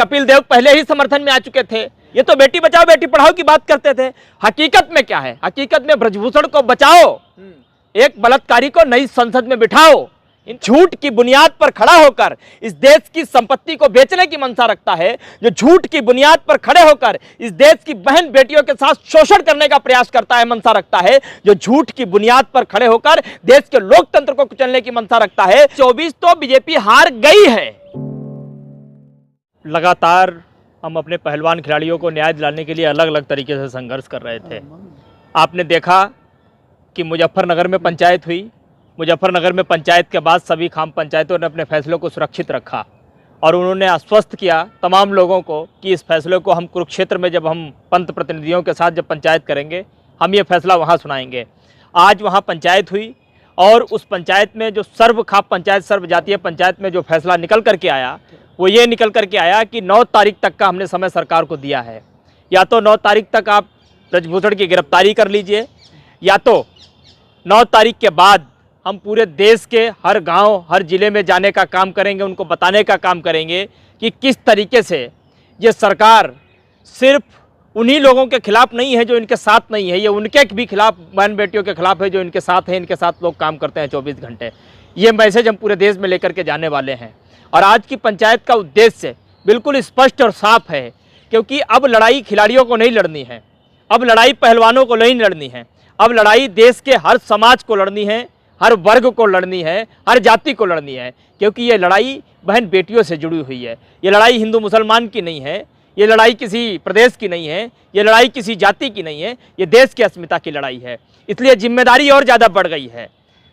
कपिल देव पहले ही समर्थन में आ चुके थे। ये तो बेटी बचाओ बेटी पढ़ाओ की बात करते थे। हकीकत में क्या है? हकीकत में ब्रजभूषण को बचाओ, एक बलात्कारी को नई संसद में बिठाओ। इन झूठ की बुनियाद पर खड़ा होकर इस देश की संपत्ति को बेचने की मंशा रखता है, जो झूठ की बुनियाद पर खड़े होकर इस देश की बहन बेटियों के साथ शोषण करने का प्रयास करता है, मंशा रखता है, जो झूठ की बुनियाद पर खड़े होकर देश के लोकतंत्र को कुचलने की मंशा रखता है। 24 तो बीजेपी हार गई है। लगातार हम अपने पहलवान खिलाड़ियों को न्याय दिलाने के लिए अलग अलग तरीके से संघर्ष कर रहे थे। आपने देखा कि मुजफ्फरनगर में पंचायत हुई। मुजफ्फरनगर में पंचायत के बाद सभी खाम पंचायतों ने अपने फैसलों को सुरक्षित रखा और उन्होंने आश्वस्त किया तमाम लोगों को कि इस फैसले को हम कुरुक्षेत्र में जब हम पंत प्रतिनिधियों के साथ जब पंचायत करेंगे, हम ये फैसला वहाँ सुनाएंगे। आज वहाँ पंचायत हुई और उस पंचायत में जो सर्व खाप पंचायत, सर्व जातीय पंचायत में जो फैसला निकल करके आया, वो ये निकल करके आया कि 9 तारीख तक का हमने समय सरकार को दिया है। या तो 9 तारीख तक आप ब्रजभूषण की गिरफ्तारी कर लीजिए, या तो 9 तारीख के बाद हम पूरे देश के हर गांव, हर जिले में जाने का काम करेंगे, उनको बताने का काम करेंगे कि किस तरीके से ये सरकार सिर्फ उन्हीं लोगों के खिलाफ नहीं है जो इनके साथ नहीं है, ये उनके भी खिलाफ, बहन बेटियों के खिलाफ है जो इनके साथ हैं, इनके साथ लोग काम करते हैं 24 घंटे। ये मैसेज हम पूरे देश में लेकर के जाने वाले हैं। और आज की पंचायत का उद्देश्य बिल्कुल स्पष्ट और साफ है, क्योंकि अब लड़ाई खिलाड़ियों को नहीं लड़नी है, अब लड़ाई पहलवानों को नहीं लड़नी है, अब लड़ाई देश के हर समाज को लड़नी है, हर वर्ग को लड़नी है, हर जाति को लड़नी है, क्योंकि ये लड़ाई बहन बेटियों से जुड़ी हुई है। ये लड़ाई हिंदू मुसलमान की नहीं है, ये लड़ाई किसी प्रदेश की नहीं है, ये लड़ाई किसी जाति की नहीं है, ये देश की अस्मिता की लड़ाई है। इसलिए जिम्मेदारी और ज़्यादा बढ़ गई है।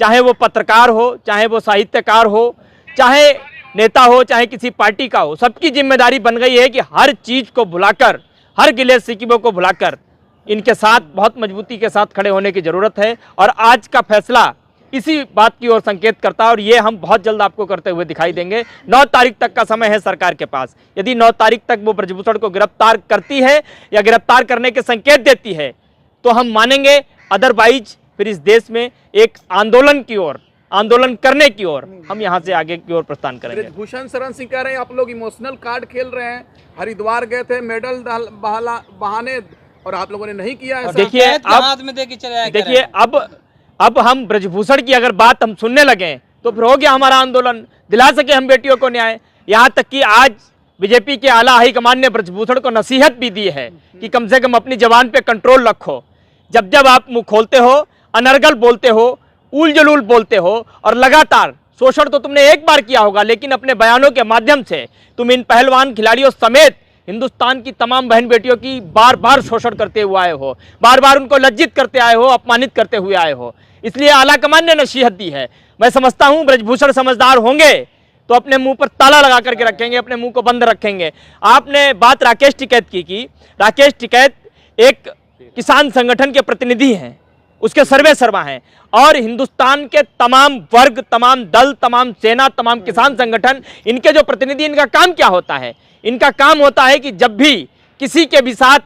चाहे वो पत्रकार हो, चाहे वो साहित्यकार हो, चाहे नेता हो, चाहे किसी पार्टी का हो, सबकी जिम्मेदारी बन गई है कि हर चीज़ को भुलाकर, हर गिले शिकवों को भुलाकर इनके साथ बहुत मजबूती के साथ खड़े होने की ज़रूरत है। और आज का फैसला इसी बात की ओर संकेत करता है और ये हम बहुत जल्द आपको करते हुए दिखाई देंगे। 9 तारीख तक का समय है सरकार के पास। यदि 9 तारीख तक वो ब्रजभूषण को गिरफ्तार करती है या गिरफ्तार करने के संकेत देती है तो हम मानेंगे, अदरवाइज फिर इस देश में एक आंदोलन की ओर, आंदोलन करने की ओर हम यहाँ से आगे की ओर प्रस्थान करेंगे। ब्रजभूषण शरण सिंह कह रहे हैं आप लोग इमोशनल कार्ड खेल रहे हैं, हरिद्वार गए थे मेडल बहाने और आप लोगों ने नहीं किया है। देखिए अब हम ब्रजभूषण की अगर बात हम सुनने लगे तो फिर हो गया हमारा आंदोलन, दिला सके हम बेटियों को न्याय। यहाँ तक कि आज बीजेपी के आला हाईकमान ने ब्रजभूषण को नसीहत भी दी है कि कम से कम अपनी जबान पे कंट्रोल रखो। जब जब आप मुंह खोलते हो, अनर्गल बोलते हो, उल जलूल बोलते हो और लगातार शोषण तो तुमने एक बार किया होगा, लेकिन अपने बयानों के माध्यम से तुम इन पहलवान खिलाड़ियों समेत हिंदुस्तान की तमाम बहन बेटियों की बार बार शोषण करते हुए आए हो, बार बार उनको लज्जित करते आए हो, अपमानित करते हुए आए हो। इसलिए आलाकमान ने नसीहत दी है। मैं समझता हूं ब्रजभूषण समझदार होंगे तो अपने मुंह पर ताला लगा करके रखेंगे, अपने मुंह को बंद रखेंगे। आपने बात राकेश टिकैत की राकेश टिकैत एक किसान संगठन के प्रतिनिधि हैं, उसके सर्वे सर्वा हैं और हिंदुस्तान के तमाम वर्ग, तमाम दल, तमाम सेना, तमाम किसान संगठन, इनके जो प्रतिनिधि, इनका काम क्या होता है? इनका काम होता है कि जब भी किसी के भी साथ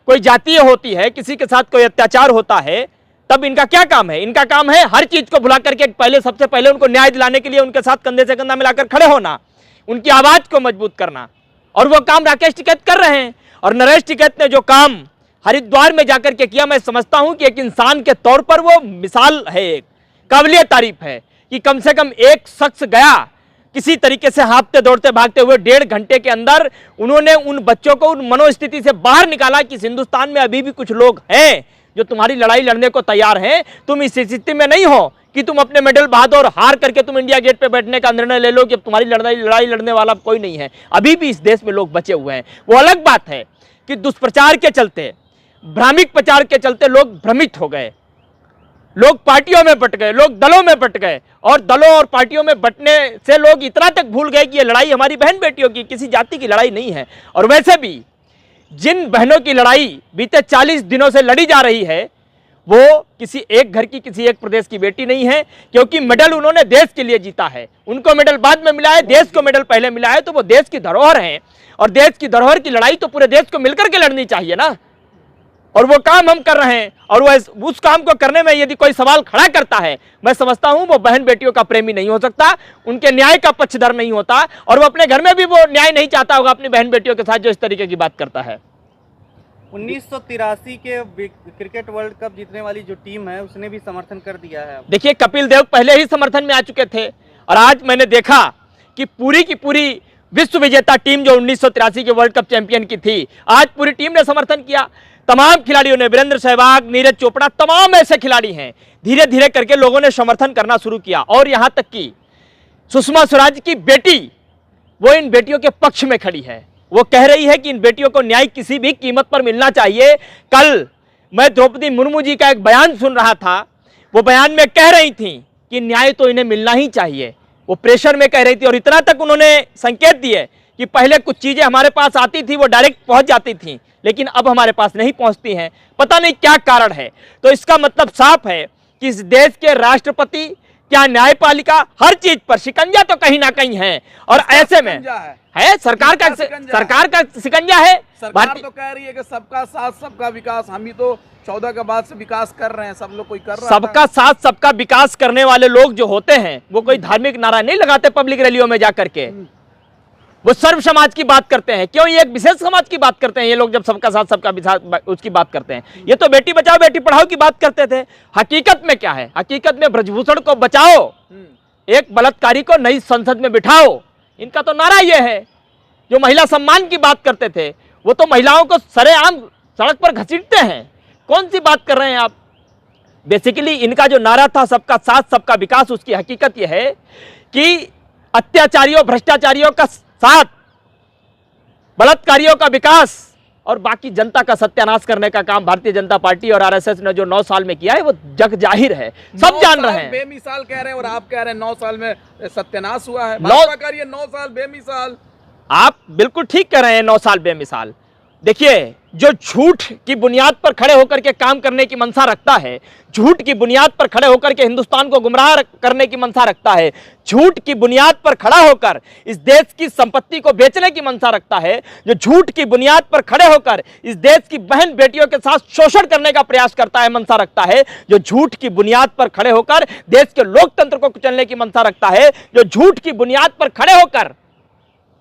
कोई जातीय होती है, किसी के साथ कोई अत्याचार होता है, तब इनका क्या काम है? इनका काम है हर चीज को भुला करके पहले, सबसे पहले उनको न्याय दिलाने के लिए उनके साथ कंधे से कंधा मिलाकर खड़े होना, उनकी आवाज को मजबूत करना। और वो काम राकेश टिकैत कर रहे हैं। और नरेश टिकैत ने जो काम हरिद्वार में जाकर के किया, मैं समझता हूं कि एक इंसान के तौर पर वो मिसाल है, एक काबिलिय तारीफ है कि कम से कम एक शख्स गया किसी तरीके से हाँफते दौड़ते भागते हुए 1.5 घंटे के अंदर उन्होंने उन बच्चों को उन मनोस्थिति से बाहर निकाला कि हिंदुस्तान में अभी भी कुछ लोग हैं जो तुम्हारी लड़ाई लड़ने को तैयार हैं। तुम इस स्थिति में नहीं हो कि तुम अपने मेडल बहा दो और हार करके तुम इंडिया गेट पे बैठने का निर्णय ले लो कि अब तुम्हारी लड़ाई लड़ने वाला कोई नहीं है। अभी भी इस देश में लोग बचे हुए हैं। वो अलग बात है कि दुष्प्रचार के चलते, भ्रामिक प्रचार के चलते लोग भ्रमित हो गए, लोग पार्टियों में बट गए, लोग दलों में बट गए और दलों और पार्टियों में बटने से लोग इतना तक भूल गए कि ये लड़ाई हमारी बहन बेटियों की, किसी जाति की लड़ाई नहीं है। और वैसे भी जिन बहनों की लड़ाई बीते 40 दिनों से लड़ी जा रही है वो किसी एक घर की, किसी एक प्रदेश की बेटी नहीं है, क्योंकि मेडल उन्होंने देश के लिए जीता है। उनको मेडल बाद में मिला है, देश को मेडल पहले मिला है, तो वो देश की धरोहर है और देश की धरोहर की लड़ाई तो पूरे देश को मिलकर के लड़नी चाहिए ना। और वो काम हम कर रहे हैं, और वो उस काम को करने में यदि कोई सवाल खड़ा करता है, मैं समझता हूं वो बहन बेटियों का प्रेमी नहीं हो सकता, उनके न्याय का पक्षधर नहीं होता, और वो अपने घर में भी वो न्याय नहीं चाहता होगा अपनी बहन बेटियों के साथ जो इस तरीके की बात करता है। 1983 के क्रिकेट वर्ल्ड कप जीतने वाली जो टीम है उसने भी समर्थन कर दिया है। देखिए, कपिल देव पहले ही समर्थन में आ चुके थे, और आज मैंने देखा कि पूरी की पूरी विश्व विजेता टीम जो 1983 के वर्ल्ड कप चैंपियन की थी, आज पूरी टीम ने समर्थन किया। तमाम खिलाड़ियों ने, वीरेंद्र सहवाग, नीरज चोपड़ा, तमाम ऐसे खिलाड़ी हैं, धीरे धीरे करके लोगों ने समर्थन करना शुरू किया। और यहां तक कि सुषमा स्वराज की बेटी, वो इन बेटियों के पक्ष में खड़ी है। वो कह रही है कि इन बेटियों को न्याय किसी भी कीमत पर मिलना चाहिए। कल मैं द्रौपदी मुर्मू जी का एक बयान सुन रहा था, वो बयान में कह रही थी कि न्याय तो इन्हें मिलना ही चाहिए। वो प्रेशर में कह रही थी, और इतना तक उन्होंने संकेत दिए कि पहले कुछ चीजें हमारे पास आती थी, वो डायरेक्ट पहुंच जाती थी, लेकिन अब हमारे पास नहीं पहुंचती हैं, पता नहीं क्या कारण है। तो इसका मतलब साफ है कि इस देश के राष्ट्रपति, क्या न्यायपालिका, हर चीज पर शिकंजा तो कहीं ना कहीं है। और ऐसे में है सरकार का शिकंजा है। सरकार तो कह रही है कि सबका साथ सबका विकास, हम ही तो 14 के बाद से विकास कर रहे हैं, सब लोग कोई कर रहा है। सबका साथ सबका विकास करने वाले लोग जो होते हैं वो कोई धार्मिक नारा नहीं लगाते पब्लिक रैलियों में जाकर के, वो सर्व समाज की बात करते हैं। क्यों ये एक विशेष समाज की बात करते हैं ये लोग, जब सबका साथ सबका विकास उसकी बात करते हैं? ये तो बेटी बचाओ बेटी पढ़ाओ की बात करते थे। हकीकत में क्या है? हकीकत में ब्रजभूषण को बचाओ, एक बलात्कारी को नई संसद में बिठाओ, इनका तो नारा ये है। जो महिला सम्मान की बात करते थे, वो तो महिलाओं को सरेआम सड़क पर घसीटते हैं। कौन सी बात कर रहे हैं आप? बेसिकली इनका जो नारा था सबका साथ सबका विकास, उसकी हकीकत यह है कि अत्याचारियों भ्रष्टाचारियों का साथ, बलात्कारियों का विकास, और बाकी जनता का सत्यानाश करने का काम भारतीय जनता पार्टी और आरएसएस ने जो 9 साल में किया है वो जग जाहिर है, सब जान रहे हैं। बेमिसाल कह रहे हैं और आप कह रहे हैं 9 साल में सत्यानाश हुआ है। भाजपा कह रही है 9 साल बेमिसाल। आप बिल्कुल ठीक कह रहे हैं, 9 साल बेमिसाल। देखिए, जो झूठ की बुनियाद पर खड़े होकर के काम करने की मंशा रखता है, झूठ की बुनियाद पर खड़े होकर के हिंदुस्तान को गुमराह करने की मंशा रखता है, झूठ की बुनियाद पर खड़ा होकर इस देश की संपत्ति को बेचने की मंशा रखता है, जो झूठ की बुनियाद पर खड़े होकर इस देश की बहन बेटियों के साथ शोषण करने का प्रयास करता है, मंशा रखता है, जो झूठ की बुनियाद पर खड़े होकर देश के लोकतंत्र को कुचलने की मंशा रखता है, जो झूठ की बुनियाद पर खड़े होकर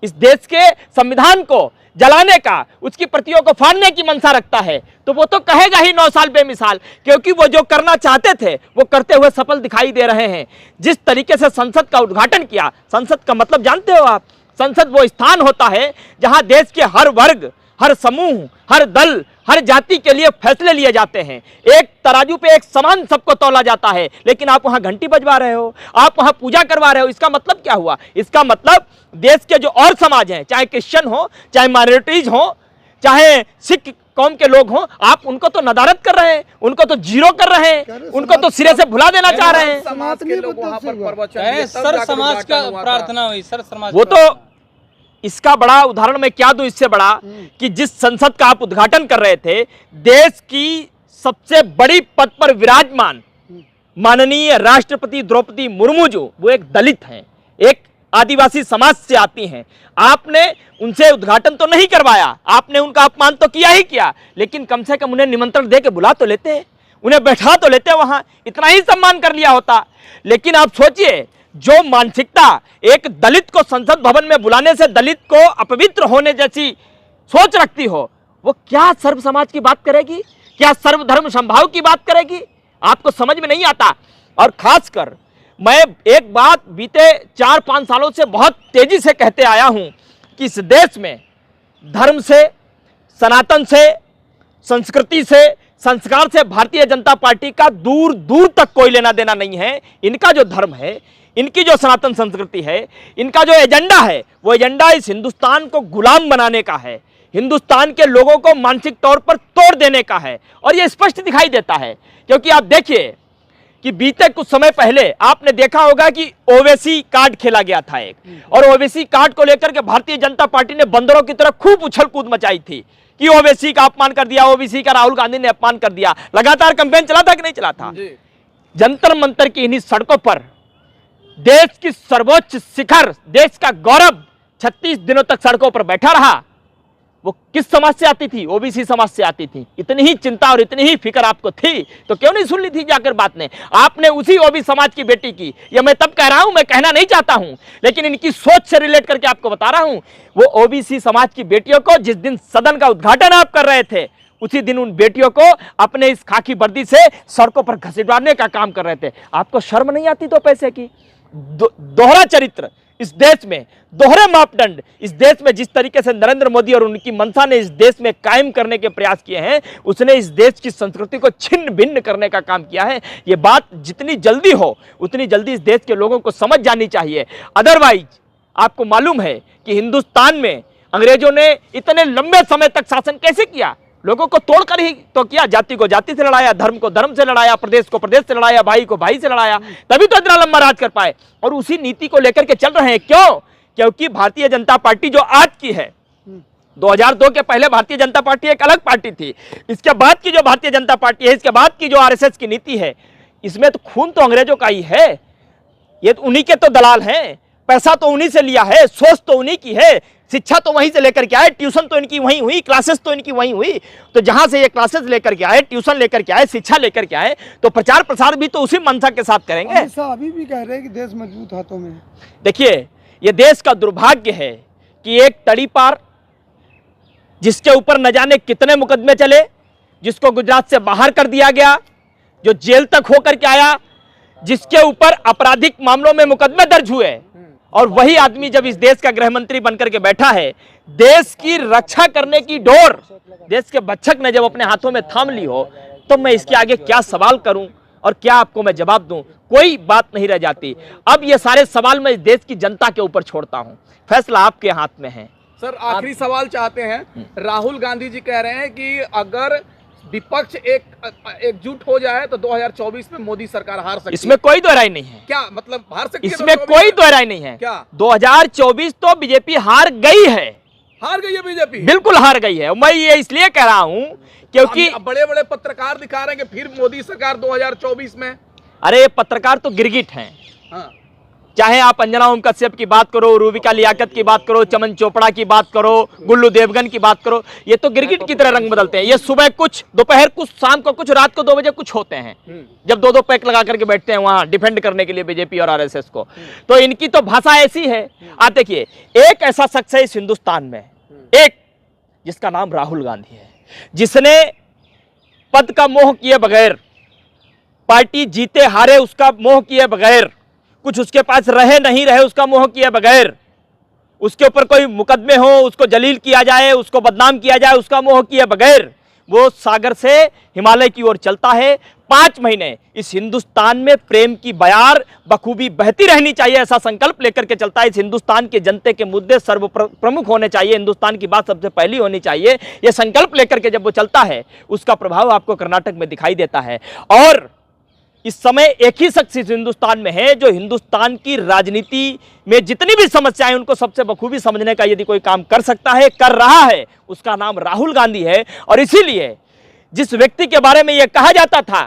इस देश के संविधान को जलाने का, उसकी प्रतियों को फाड़ने की मंशा रखता है, तो वो तो कहेगा ही 9 साल बेमिसाल, क्योंकि वो जो करना चाहते थे वो करते हुए सफल दिखाई दे रहे हैं। जिस तरीके से संसद का उद्घाटन किया, संसद का मतलब जानते हो आप? संसद वो स्थान होता है जहां देश के हर वर्ग, हर समूह, हर दल, हर जाति के लिए फैसले लिए जाते हैं। एक तराजू पे एक समान सबको तौला जाता है, लेकिन आप वहां घंटी बजवा रहे हो, आप वहां पूजा करवा रहे हो। इसका मतलब क्या हुआ? इसका मतलब देश के जो और समाज हैं, चाहे क्रिश्चियन हो, चाहे माइनॉरिटीज हो, चाहे सिख कौम के लोग हों, आप उनको तो नदारत कर रहे हैं, उनको तो जीरो कर रहे हैं, उनको तो सिरे से भुला देना चाह रहे हैं। समाज के लोग वहां पर प्रवचन, सर समाज का प्रार्थना हुई, सर समाज वो तो इसका बड़ा उदाहरण मैं क्या दूं इससे बड़ा, कि जिस संसद का आप उद्घाटन कर रहे थे, देश की सबसे बड़ी पद पर विराजमान माननीय राष्ट्रपति द्रौपदी मुर्मू, जो वो एक दलित हैं, एक आदिवासी समाज से आती हैं, आपने उनसे उद्घाटन तो नहीं करवाया, आपने उनका अपमान तो किया ही किया, लेकिन कम से कम उन्हें निमंत्रण दे के बुला तो लेते, उन्हें बैठा तो लेते, वहां इतना ही सम्मान कर लिया होता। लेकिन आप सोचिए, जो मानसिकता एक दलित को संसद भवन में बुलाने से दलित को अपवित्र होने जैसी सोच रखती हो, वो क्या सर्व समाज की बात करेगी? क्या सर्वधर्म संभाव की बात करेगी? आपको समझ में नहीं आता। और खासकर मैं एक बात बीते 4-5 सालों से बहुत तेजी से कहते आया हूं कि इस देश में धर्म से, सनातन से, संस्कृति से, संस्कार से भारतीय जनता पार्टी का दूर दूर तक कोई लेना देना नहीं है। इनका जो धर्म है, इनकी जो सनातन संस्कृति है, इनका जो एजेंडा है, वो एजेंडा इस हिंदुस्तान को गुलाम बनाने का है, हिंदुस्तान के लोगों को मानसिक तौर पर तोड़ देने का है। और ये स्पष्ट दिखाई देता है, क्योंकि आप देखिए कि बीते कुछ समय पहले आपने देखा होगा कि ओवैसी कार्ड खेला गया था एक, और ओवैसी कार्ड को लेकर के भारतीय जनता पार्टी ने बंदरों की तरह खूब उछल कूद मचाई थी कि ओवैसी का अपमान कर दिया, ओबीसी का राहुल गांधी ने अपमान कर दिया। लगातार कैंपेन चला था कि नहीं चला था? जंतर मंतर की इन्हीं सड़कों पर देश की सर्वोच्च शिखर, देश का गौरव 36 दिनों तक सड़कों पर बैठा रहा। वो किस समाज से आती थी? ओबीसी समाज से आती थी। इतनी ही चिंता और इतनी ही फिक्र आपको थी तो क्यों नहीं सुन ली थी जाकर बात ने? आपने उसी ओबीसी समाज की बेटी की, ये मैं तब कह रहा हूं, मैं कहना नहीं चाहता हूं, लेकिन इनकी सोच से रिलेट करके आपको बता रहा हूं। वो ओबीसी समाज की बेटियों को जिस दिन सदन का उद्घाटन आप कर रहे थे, उसी दिन उन बेटियों को अपने इस खाकी वर्दी से सड़कों पर घसीटने का काम कर रहे थे। आपको शर्म नहीं आती तो पैसे की? दोहरा चरित्र इस देश में, दोहरे मापदंड इस देश में जिस तरीके से नरेंद्र मोदी और उनकी मंशा ने इस देश में कायम करने के प्रयास किए हैं, उसने इस देश की संस्कृति को छिन्न भिन्न करने का काम किया है। ये बात जितनी जल्दी हो उतनी जल्दी इस देश के लोगों को समझ जानी चाहिए। अदरवाइज आपको मालूम है कि हिंदुस्तान में अंग्रेजों ने इतने लंबे समय तक शासन कैसे किया? लोगों को तोड़कर ही तो किया। जाति को जाति से लड़ाया, धर्म को धर्म से लड़ाया, प्रदेश को प्रदेश से लड़ाया, भाई को भाई से लड़ाया, तभी तो इतना लंबा राज कर पाए। और उसी नीति को लेकर के चल रहे हैं। क्यों? क्योंकि भारतीय जनता पार्टी जो आज की है, 2002 के पहले भारतीय जनता पार्टी एक अलग पार्टी थी। इसके बाद की जो भारतीय जनता पार्टी है, इसके बाद की जो आरएसएस की नीति है, इसमें तो खून तो अंग्रेजों का ही है। ये तो उन्हीं के तो दलाल हैं, पैसा तो उन्हीं से लिया है, सोच तो उन्हीं की है, शिक्षा तो वहीं से लेकर के आए, ट्यूशन तो इनकी वहीं हुई, क्लासेस तो इनकी वहीं हुई। तो जहां से ये क्लासेस लेकर के आए, ट्यूशन लेकर के आए, शिक्षा लेकर के आए, तो प्रचार प्रसार भी तो उसी मंशा के साथ करेंगे। अभी भी कह रहे हैं कि देश मजबूत हाथों में। देखिए, ये देश का दुर्भाग्य है कि एक तड़ी पार जिसके ऊपर न जाने कितने मुकदमे चले, जिसको गुजरात से बाहर कर दिया गया, जो जेल तक होकर के आया, जिसके ऊपर आपराधिक मामलों में मुकदमे दर्ज हुए, और वही आदमी जब इस देश का गृह मंत्री बनकर के बैठा है, देश की रक्षा करने की डोर देश के बच्चक ने जब अपने हाथों में थाम ली हो, तो मैं इसके आगे क्या सवाल करूं और क्या आपको मैं जवाब दूं? कोई बात नहीं रह जाती। अब ये सारे सवाल मैं इस देश की जनता के ऊपर छोड़ता हूं, फैसला आपके हाथ में है। सर, आखिरी सवाल चाहते हैं। राहुल गांधी जी कह रहे हैं कि अगर विपक्ष एकजुट हो जाए तो 2024 में मोदी सरकार हार सकती है। इसमें कोई दो राय नहीं है। क्या मतलब हार सकती है? इसमें कोई दो राय नहीं है। क्या 2024 तो बीजेपी हार गई है? हार गई है बीजेपी? बिल्कुल हार गई है। मैं ये इसलिए कह रहा हूं क्योंकि बड़े बड़े पत्रकार दिखा रहे हैं कि फिर मोदी सरकार 2024 में। अरे ये पत्रकार तो गिरगिट हैं। हाँ। चाहे आप अंजना ओम कश्यप की बात करो, रूबिका लियाकत की बात करो, चमन चोपड़ा की बात करो, गुल्लू देवगन की बात करो, ये तो गिरगिट की तरह रंग बदलते हैं। ये सुबह कुछ, दोपहर कुछ, शाम को कुछ, रात को 2 बजे कुछ होते हैं, जब 2-2 पैक लगा करके बैठते हैं वहां डिफेंड करने के लिए बीजेपी और आरएसएस को। तो इनकी तो भाषा ऐसी है। आप देखिए, एक ऐसा शख्स है इस हिंदुस्तान में, एक जिसका नाम राहुल गांधी है, जिसने पद का मोह किए बगैर, पार्टी जीते हारे उसका मोह किए बगैर, कुछ उसके पास रहे नहीं रहे उसका मोह किए बगैर, उसके ऊपर कोई मुकदमे हो, उसको जलील किया जाए, उसको बदनाम किया जाए, उसका मोह किए बगैर वो सागर से हिमालय की ओर चलता है। 5 महीने इस हिंदुस्तान में प्रेम की बयार बखूबी बहती रहनी चाहिए, ऐसा संकल्प लेकर के चलता है। इस हिंदुस्तान के जनते के मुद्दे सर्व प्रमुख होने चाहिए, हिंदुस्तान की बात सबसे पहली होनी चाहिए। यह संकल्प लेकर के जब वो चलता है, उसका प्रभाव आपको कर्नाटक में दिखाई देता है। और इस समय एक ही शख्स इस हिंदुस्तान में है जो हिंदुस्तान की राजनीति में जितनी भी समस्याएं उनको सबसे बखूबी समझने का यदि कोई काम कर सकता है, कर रहा है, उसका नाम राहुल गांधी है। और इसीलिए जिस व्यक्ति के बारे में यह कहा जाता था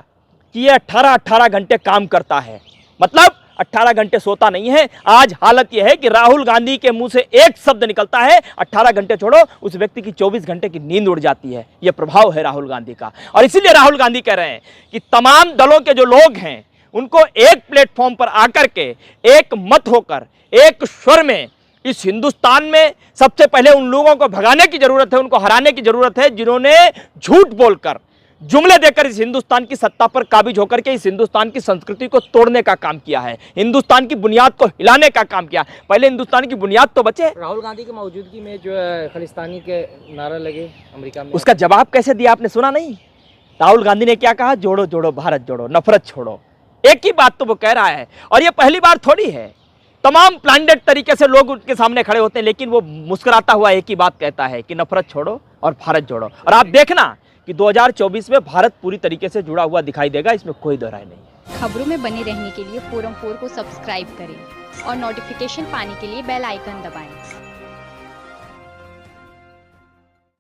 कि यह 18-18 घंटे काम करता है, मतलब 18 घंटे सोता नहीं है, आज हालत यह है कि राहुल गांधी के मुंह से एक शब्द निकलता है, 18 घंटे छोड़ो, उस व्यक्ति की 24 घंटे की नींद उड़ जाती है। यह प्रभाव है राहुल गांधी का। और इसीलिए राहुल गांधी कह रहे हैं कि तमाम दलों के जो लोग हैं उनको एक प्लेटफॉर्म पर आकर के एक मत होकर, एक स्वर में इस हिंदुस्तान में सबसे पहले उन लोगों को भगाने की जरूरत है, उनको हराने की जरूरत है जिन्होंने झूठ बोलकर, जुमले देकर इस हिंदुस्तान की सत्ता पर काबिज होकर के इस हिंदुस्तान की संस्कृति को तोड़ने का काम किया है, हिंदुस्तान की बुनियाद को हिलाने का काम किया। पहले हिंदुस्तान की बुनियाद तो बचे। राहुल गांधी की मौजूदगी में जो है खालिस्तानी के नारा लगे अमेरिका में, उसका जवाब कैसे दिया आपने सुना नहीं? राहुल गांधी ने क्या कहा? जोड़ो जोड़ो भारत जोड़ो, नफरत छोड़ो। एक ही बात तो वो कह रहा है। और ये पहली बार थोड़ी है, तमाम प्लांडेड तरीके से लोग उनके सामने खड़े होते हैं, लेकिन वो मुस्कुराता हुआ एक ही बात कहता है कि नफरत छोड़ो और भारत जोड़ो। और आप देखना कि 2024 में भारत पूरी तरीके से जुड़ा हुआ दिखाई देगा, इसमें कोई दो राय नहीं। खबरों में बने रहने के लिए फोरम 4 को सब्सक्राइब करें और नोटिफिकेशन पाने के लिए बेल आइकन दबाएं।